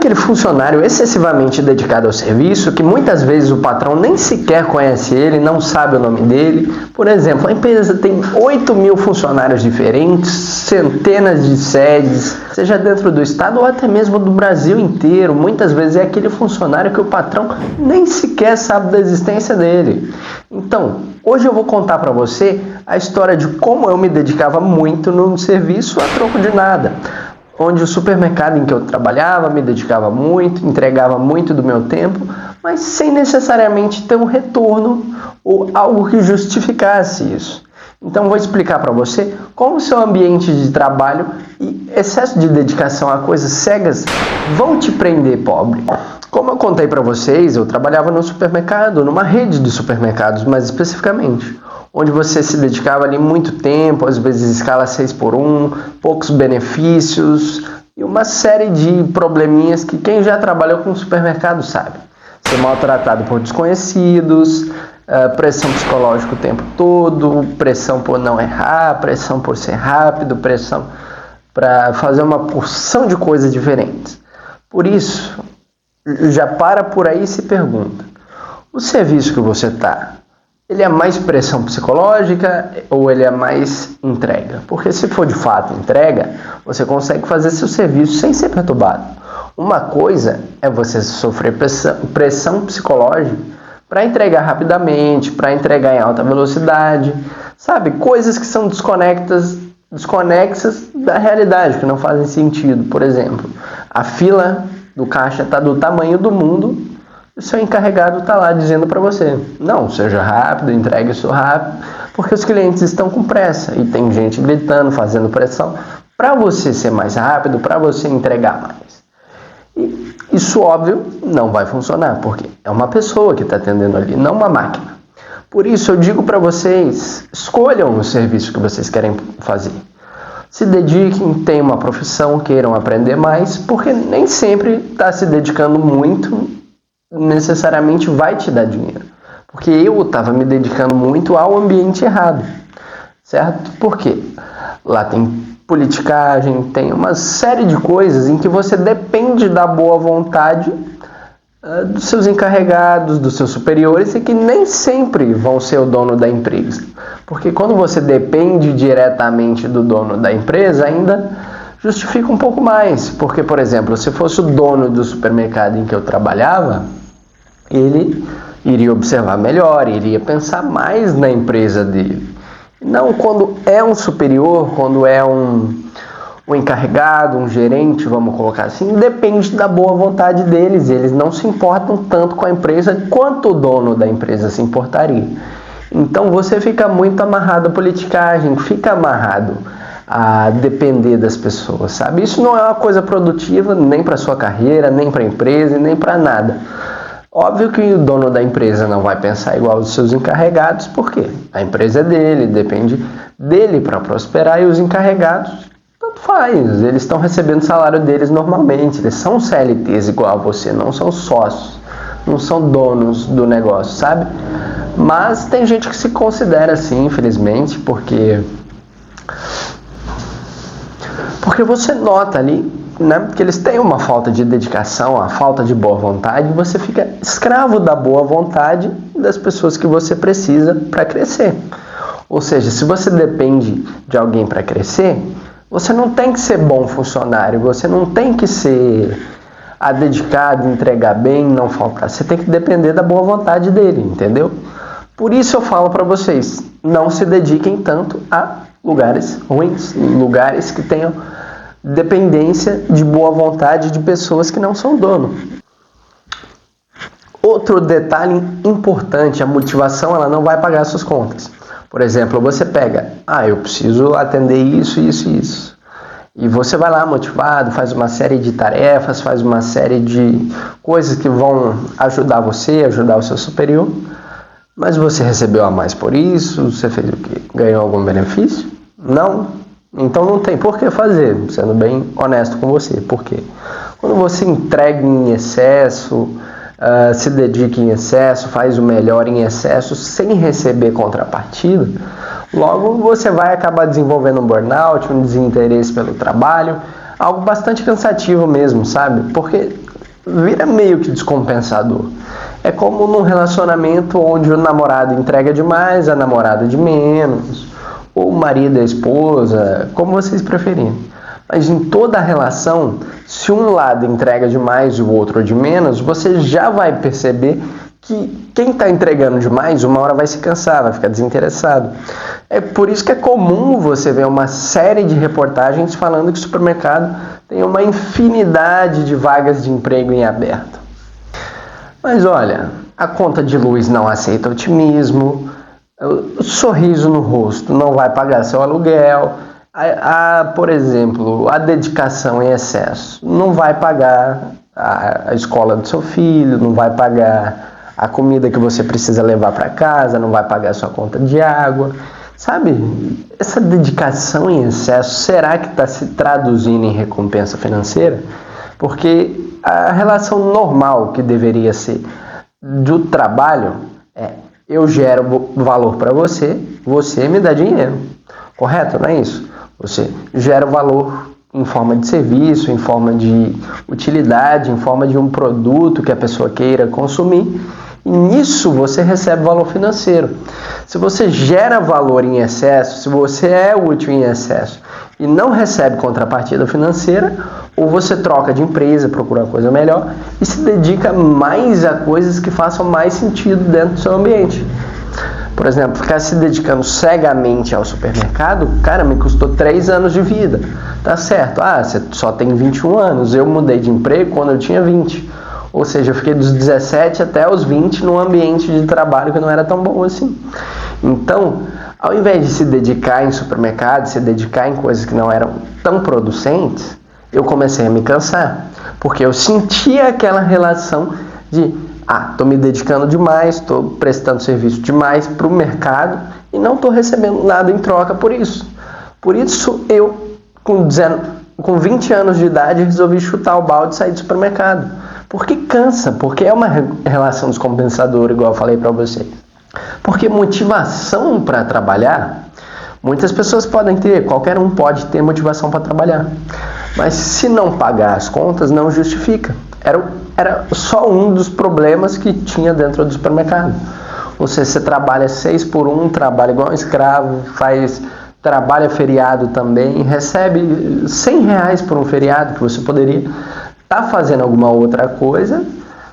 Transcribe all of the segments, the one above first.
aquele funcionário excessivamente dedicado ao serviço, que muitas vezes o patrão nem sequer conhece ele, não sabe o nome dele. Por exemplo, a empresa tem 8.000 funcionários diferentes, centenas de sedes, seja dentro do estado ou até mesmo do Brasil inteiro. Muitas vezes é aquele funcionário que o patrão nem sequer sabe da existência dele. Então, hoje eu vou contar para você a história de como eu me dedicava muito no serviço a troco de nada. Onde o supermercado em que eu trabalhava me dedicava muito, entregava muito do meu tempo, mas sem necessariamente ter um retorno ou algo que justificasse isso. Então vou explicar para você como o seu ambiente de trabalho e excesso de dedicação a coisas cegas vão te prender pobre. Como eu contei para vocês, eu trabalhava no supermercado, numa rede de supermercados mais especificamente, onde você se dedicava ali muito tempo, às vezes escala 6x1, poucos benefícios e uma série de probleminhas que quem já trabalhou com supermercado sabe. Ser maltratado por desconhecidos, pressão psicológica o tempo todo, pressão por não errar, pressão por ser rápido, pressão para fazer uma porção de coisas diferentes. Por isso, já para por aí e se pergunta, o serviço que você está, ele é mais pressão psicológica ou ele é mais entrega? Porque se for de fato entrega, você consegue fazer seu serviço sem ser perturbado. Uma coisa é você sofrer pressão psicológica para entregar rapidamente, para entregar em alta velocidade, sabe? Coisas que são desconexas da realidade, que não fazem sentido. Por exemplo, a fila do caixa está do tamanho do mundo, o seu encarregado está lá dizendo para você, não, seja rápido, entregue isso rápido, porque os clientes estão com pressa e tem gente gritando, fazendo pressão para você ser mais rápido, para você entregar mais. E isso, óbvio, não vai funcionar, porque é uma pessoa que está atendendo ali, não uma máquina. Por isso eu digo para vocês, escolham o serviço que vocês querem fazer. Se dediquem, tenham uma profissão, queiram aprender mais, porque nem sempre está se dedicando muito necessariamente vai te dar dinheiro. Porque eu estava me dedicando muito ao ambiente errado, certo? Por quê? Lá tem politicagem, tem uma série de coisas em que você depende da boa vontade dos seus encarregados, dos seus superiores, e que nem sempre vão ser o dono da empresa. Porque quando você depende diretamente do dono da empresa, ainda justifica um pouco mais. Porque, por exemplo, se fosse o dono do supermercado em que eu trabalhava, ele iria observar melhor, iria pensar mais na empresa dele. Não quando é um superior, quando é um encarregado, um gerente, vamos colocar assim, depende da boa vontade deles. Eles não se importam tanto com a empresa quanto o dono da empresa se importaria. Então você fica muito amarrado à politicagem, fica amarrado a depender das pessoas, sabe? Isso não é uma coisa produtiva nem para sua carreira, nem para a empresa, nem para nada. Óbvio que o dono da empresa não vai pensar igual aos seus encarregados, porque a empresa é dele, depende dele para prosperar, e os encarregados, tanto faz, eles estão recebendo o salário deles normalmente, eles são CLTs igual a você, não são sócios, não são donos do negócio, sabe? Mas tem gente que se considera assim, infelizmente, porque você nota ali, né, que eles têm uma falta de dedicação, uma falta de boa vontade, e você fica escravo da boa vontade das pessoas que você precisa para crescer. Ou seja, se você depende de alguém para crescer, você não tem que ser bom funcionário, você não tem que ser dedicado, entregar bem, não faltar. Você tem que depender da boa vontade dele, entendeu? Por isso eu falo para vocês, não se dediquem tanto a lugares ruins, lugares que tenham dependência de boa vontade de pessoas que não são dono. Outro detalhe importante, a motivação ela não vai pagar suas contas. Por exemplo, você pega, eu preciso atender isso, isso e isso. E você vai lá motivado, faz uma série de tarefas, faz uma série de coisas que vão ajudar você, ajudar o seu superior. Mas você recebeu a mais por isso? Você fez o quê? Ganhou algum benefício? Não. Então não tem por que fazer, sendo bem honesto com você. Por quê? Quando você entrega em excesso, se dedica em excesso, faz o melhor em excesso, sem receber contrapartida, logo você vai acabar desenvolvendo um burnout, um desinteresse pelo trabalho, algo bastante cansativo mesmo, sabe? Porque vira meio que descompensador. É como num relacionamento onde o namorado entrega demais, a namorada de menos, ou o marido e a esposa, como vocês preferirem. Mas em toda a relação, se um lado entrega demais e o outro de menos, você já vai perceber que quem está entregando demais, uma hora vai se cansar, vai ficar desinteressado. É por isso que é comum você ver uma série de reportagens falando que o supermercado tem uma infinidade de vagas de emprego em aberto. Mas olha, a conta de luz não aceita otimismo, o sorriso no rosto não vai pagar seu aluguel, por exemplo, a dedicação em excesso não vai pagar a escola do seu filho, não vai pagar a comida que você precisa levar para casa, não vai pagar a sua conta de água. Sabe, essa dedicação em excesso, será que está se traduzindo em recompensa financeira? Porque a relação normal que deveria ser do trabalho é: eu gero valor para você, você me dá dinheiro. Correto? Não é isso? Você gera valor em forma de serviço, em forma de utilidade, em forma de um produto que a pessoa queira consumir. E nisso você recebe valor financeiro. Se você gera valor em excesso, se você é útil em excesso e não recebe contrapartida financeira, ou você troca de empresa, procura uma coisa melhor e se dedica mais a coisas que façam mais sentido dentro do seu ambiente. Por exemplo, ficar se dedicando cegamente ao supermercado, cara, me custou 3 anos de vida. Tá certo, você só tem 21 anos, eu mudei de emprego quando eu tinha 20. Ou seja, eu fiquei dos 17 até os 20 num ambiente de trabalho que não era tão bom assim. Então, ao invés de se dedicar em supermercado, se dedicar em coisas que não eram tão producentes, eu comecei a me cansar. Porque eu sentia aquela relação de, estou me dedicando demais, estou prestando serviço demais para o mercado e não estou recebendo nada em troca por isso. Por isso, eu, com 20 anos de idade, resolvi chutar o balde e sair do supermercado. Porque cansa, porque é uma relação descompensadora, igual eu falei para vocês. Porque motivação para trabalhar, muitas pessoas podem ter, qualquer um pode ter motivação para trabalhar. Mas se não pagar as contas, não justifica. Era só um dos problemas que tinha dentro do supermercado. Ou seja, você trabalha 6 por 1, trabalha igual um escravo, trabalha feriado também, recebe R$100 por um feriado que você poderia estar fazendo alguma outra coisa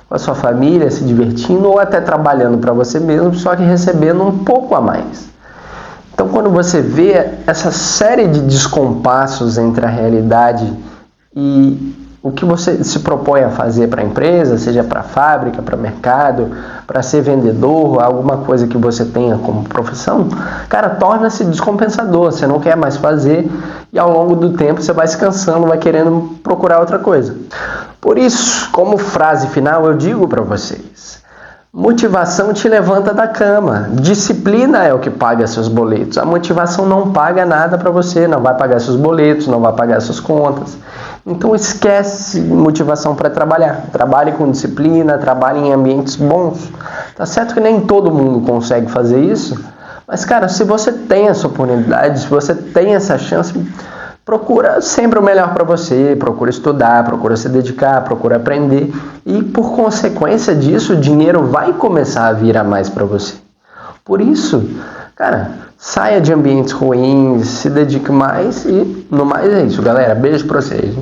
com a sua família, se divertindo ou até trabalhando para você mesmo, só que recebendo um pouco a mais. Então, quando você vê essa série de descompassos entre a realidade e o que você se propõe a fazer para a empresa, seja para a fábrica, para o mercado, para ser vendedor, alguma coisa que você tenha como profissão, cara, torna-se descompensador, você não quer mais fazer e ao longo do tempo você vai se cansando, vai querendo procurar outra coisa. Por isso, como frase final, eu digo para vocês: motivação te levanta da cama, disciplina é o que paga seus boletos. A motivação não paga nada para você, não vai pagar seus boletos, não vai pagar suas contas. Então esquece motivação para trabalhar. Trabalhe com disciplina, trabalhe em ambientes bons. Tá certo que nem todo mundo consegue fazer isso, mas cara, se você tem essa oportunidade, se você tem essa chance, procura sempre o melhor para você, procura estudar, procura se dedicar, procura aprender e por consequência disso o dinheiro vai começar a vir a mais para você. Por isso, cara, saia de ambientes ruins, se dedique mais e no mais é isso, galera. Beijo pra vocês.